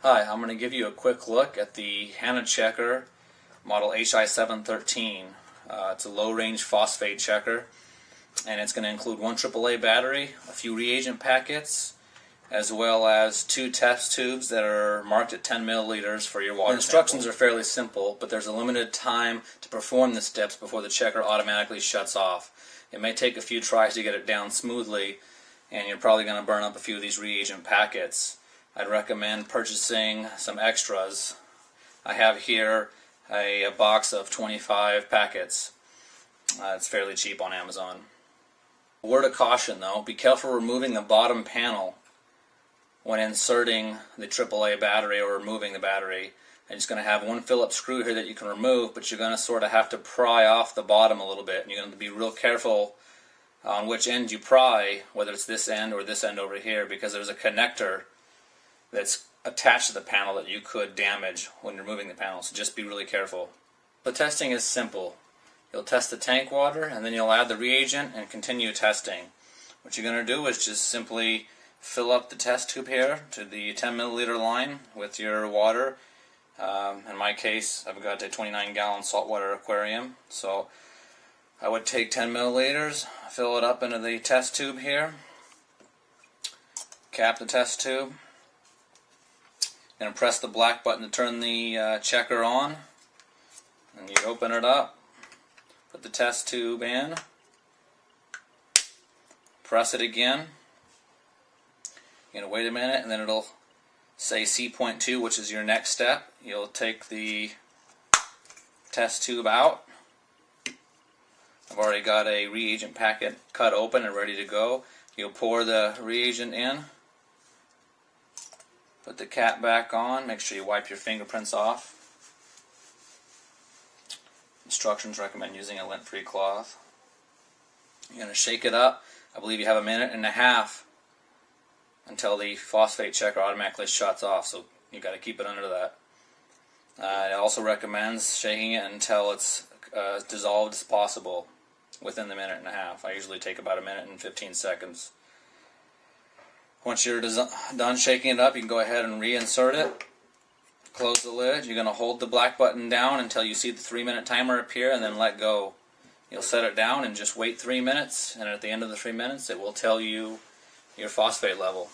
Hi, I'm going to give you a quick look at the Hanna checker model HI713. It's a low-range phosphate checker, and it's going to include one AAA battery, a few reagent packets, as well as 2 test tubes that are marked at 10 milliliters for your water. The instructions are fairly simple, but there's a limited time to perform the steps before the checker automatically shuts off. It may take a few tries to get it down smoothly, and you're probably going to burn up a few of these reagent packets. I'd recommend purchasing some extras. I have here a box of 25 packets. It's fairly cheap on Amazon. A word of caution though, be careful removing the bottom panel when inserting the AAA battery or removing the battery. And just going to have one Phillips screw here that you can remove, but you're going to sort of have to pry off the bottom a little bit. And you're going to be real careful on which end you pry, whether it's this end or this end over here, because there's a connector that's attached to the panel that you could damage when you're moving the panel, so just be really careful. The testing is simple. You'll test the tank water, and then you'll add the reagent and continue testing. What you're going to do is just simply fill up the test tube here to the 10 milliliter line with your water. In my case, I've got a 29-gallon saltwater aquarium, so I would take 10 milliliters, fill it up into the test tube here, cap the test tube, going to press the black button to turn the checker on, and you open it up, put the test tube in, press it again, you're going to wait a minute, and then it'll say C.2, which is your next step. You'll take the test tube out. I've already got a reagent packet cut open and ready to go. You'll pour the reagent in, put the cap back on, make sure you wipe your fingerprints off. Instructions recommend using a lint-free cloth. You're going to shake it up. I believe you have 1.5 minutes until the phosphate checker automatically shuts off, so you've got to keep it under that. It also recommends shaking it until it's dissolved as possible within the 1.5 minutes. I usually take about 1 minute and 15 seconds. Once you're done shaking it up, you can go ahead and reinsert it. Close the lid. You're going to hold the black button down until you see the 3-minute timer appear, and then let go. You'll set it down and just wait 3 minutes, and at the end of the 3 minutes it will tell you your phosphate level.